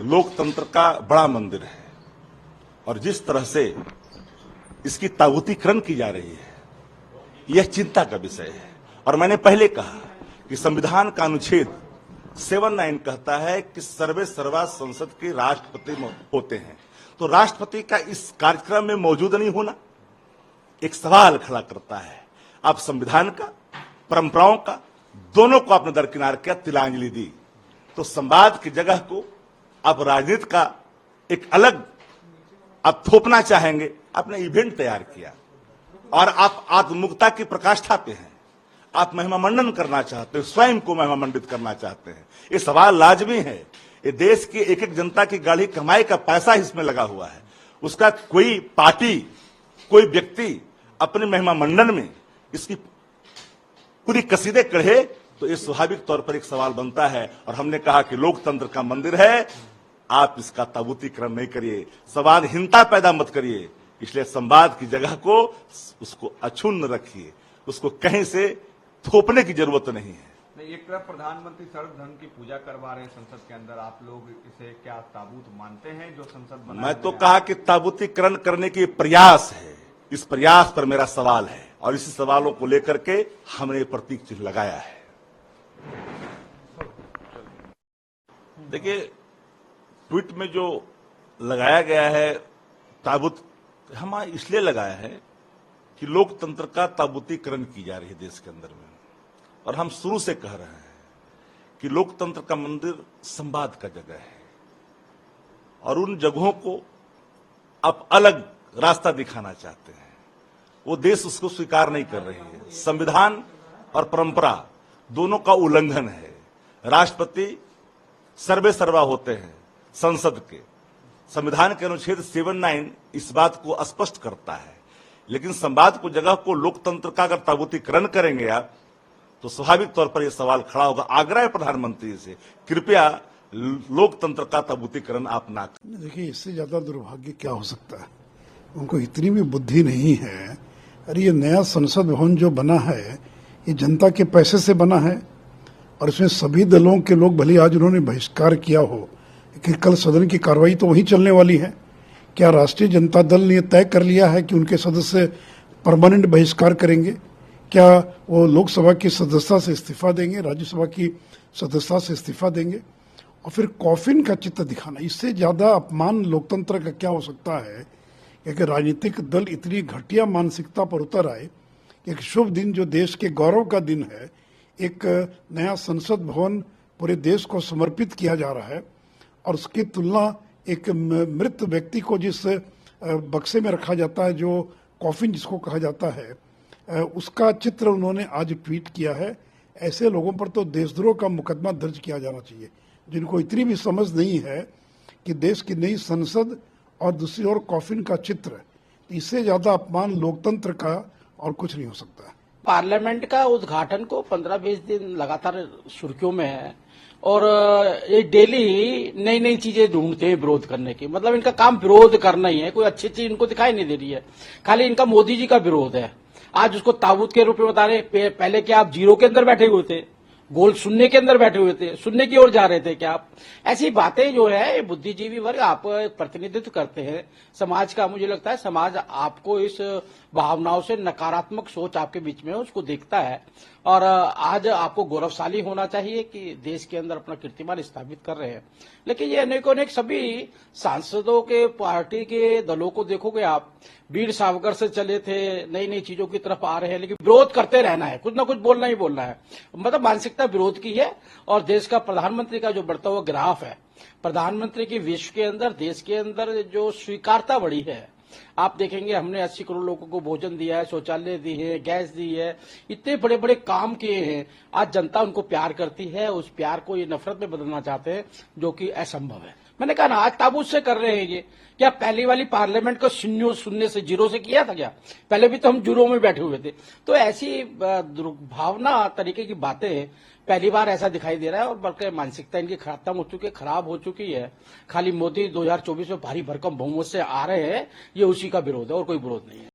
लोकतंत्र का बड़ा मंदिर है और जिस तरह से इसकी ताबूतीकरण की जा रही है यह चिंता का विषय है। और मैंने पहले कहा कि संविधान का अनुच्छेद 79 कहता है कि सर्वे सर्वा संसद के राष्ट्रपति होते हैं, तो राष्ट्रपति का इस कार्यक्रम में मौजूद नहीं होना एक सवाल खड़ा करता है। आप संविधान का, परंपराओं का, दोनों को आपने दरकिनार किया, तिलांजलि दी, तो संवाद की जगह को आप राजनीति का एक अलग आप थोपना चाहेंगे। आपने इवेंट तैयार किया और आप आत्ममुक्ता की प्रकाष्ठाते हैं, आप महिमा मंडन करना चाहते हो, स्वयं को महिमा मंडित करना चाहते हैं। ये सवाल लाजमी है। ये देश की एक एक जनता की गाढ़ी कमाई का पैसा इसमें लगा हुआ है, उसका कोई पार्टी, कोई व्यक्ति अपने महिमा मंडन में इसकी पूरी कसीदे कढ़े तो ये स्वाभाविक तौर पर एक सवाल बनता है। और हमने कहा कि लोकतंत्र का मंदिर है, आप इसका ताबूतीकरण नहीं करिए, संवादहीनता पैदा मत करिए। इसलिए संवाद की जगह को उसको अक्षुण्ण रखिए, उसको कहीं से थोपने की जरूरत नहीं है। एक तरफ प्रधानमंत्री सर्वधर्म की पूजा करवा रहे हैं संसद के अंदर, आप लोग इसे क्या ताबूत मानते हैं जो संसद बना? मैं तो कहा कि ताबूतीकरण करने की प्रयास है, इस प्रयास पर मेरा सवाल है और इसी सवालों को लेकर के हमने प्रतीक चिन्ह लगाया है। देखिए, ट्वीट में जो लगाया गया है ताबूत, हम इसलिए लगाया है कि लोकतंत्र का ताबूतीकरण की जा रही है देश के अंदर में। और हम शुरू से कह रहे हैं कि लोकतंत्र का मंदिर संवाद का जगह है और उन जगहों को आप अलग रास्ता दिखाना चाहते हैं, वो देश उसको स्वीकार नहीं कर रही है। संविधान और परंपरा दोनों का उल्लंघन है। राष्ट्रपति सर्वे सर्वा होते हैं संसद के, संविधान के अनुच्छेद 79 इस बात को स्पष्ट करता है। लेकिन संवाद को जगह को लोकतंत्र का अगर ताबूतीकरण करेंगे आप तो स्वाभाविक तौर पर यह सवाल खड़ा होगा। आग्रह है प्रधानमंत्री से, कृपया लोकतंत्र का ताबूतीकरण आप ना करें। देखिए, इससे ज्यादा दुर्भाग्य क्या हो सकता है? उनको इतनी भी बुद्धि नहीं है। अरे ये नया संसद भवन जो बना है ये जनता के पैसे से बना है और इसमें सभी दलों के लोग, भले आज उन्होंने बहिष्कार किया हो, लेकिन कल सदन की कार्रवाई तो वही चलने वाली है। क्या राष्ट्रीय जनता दल ने तय कर लिया है कि उनके सदस्य परमानेंट बहिष्कार करेंगे? क्या वो लोकसभा की सदस्यता से इस्तीफा देंगे, राज्यसभा की सदस्यता से इस्तीफा देंगे? और फिर कॉफिन का चित्र दिखाना, इससे ज्यादा अपमान लोकतंत्र का क्या हो सकता है कि राजनीतिक दल इतनी घटिया मानसिकता पर उतर आए कि एक शुभ दिन जो देश के गौरव का दिन है, एक नया संसद भवन पूरे देश को समर्पित किया जा रहा है और उसकी तुलना एक मृत व्यक्ति को जिस बक्से में रखा जाता है, जो कॉफिन जिसको कहा जाता है, उसका चित्र उन्होंने आज ट्वीट किया है। ऐसे लोगों पर तो देशद्रोह का मुकदमा दर्ज किया जाना चाहिए, जिनको इतनी भी समझ नहीं है कि देश की नई संसद और दूसरी ओर कॉफिन का चित्र, इससे ज्यादा अपमान लोकतंत्र का और कुछ नहीं हो सकता। पार्लियामेंट का उद्घाटन को 15-20 दिन लगातार सुर्खियों में है और ये डेली नई नई चीजें ढूंढते हैं विरोध करने की। मतलब इनका काम विरोध करना ही है, कोई अच्छी चीज इनको दिखाई नहीं दे रही है, खाली इनका मोदी जी का विरोध है। आज उसको ताबूत के रूप में बता रहे, पहले क्या आप जीरो के अंदर बैठे हुए थे, गोल शून्य के अंदर बैठे हुए थे, शून्य की ओर जा रहे थे क्या आप? ऐसी बातें जो है, बुद्धिजीवी वर्ग, आप प्रतिनिधित्व करते हैं समाज का। मुझे लगता है समाज आपको इस भावनाओं से, नकारात्मक सोच आपके बीच में है, उसको देखता है। और आज आपको गौरवशाली होना चाहिए कि देश के अंदर अपना कीर्तिमान स्थापित कर रहे हैं। लेकिन ये अनेकों अनेक सभी सांसदों के, पार्टी के दलों को देखोगे आप, वीर सावरकर से चले थे, नई नई चीजों की तरफ आ रहे हैं, लेकिन विरोध करते रहना है, कुछ ना कुछ बोलना ही बोलना है। मतलब मानसिकता विरोध की है। और देश का प्रधानमंत्री का जो बढ़ता हुआ ग्राफ है, प्रधानमंत्री की विश्व के अंदर, देश के अंदर जो स्वीकारता बढ़ी है, आप देखेंगे हमने 80 करोड़ लोगों को भोजन दिया है, शौचालय दी है, गैस दी है, इतने बड़े बड़े काम किए हैं। आज जनता उनको प्यार करती है, उस प्यार को ये नफरत में बदलना चाहते हैं, जो कि असंभव है। मैंने कहा ना, आज ताबूत से कर रहे हैं ये। क्या पहली वाली पार्लियामेंट को शून्य से जीरो से किया था क्या? पहले भी तो हम जीरो में बैठे हुए थे। तो ऐसी दुर्भावना तरीके की बातें पहली बार ऐसा दिखाई दे रहा है। और बल्कि मानसिकता इनकी खत्म हो चुकी है, खराब हो चुकी है। खाली मोदी 2024 में भारी भरकम बहुमत से आ रहे हैं, ये उसी का विरोध है और कोई विरोध नहीं है।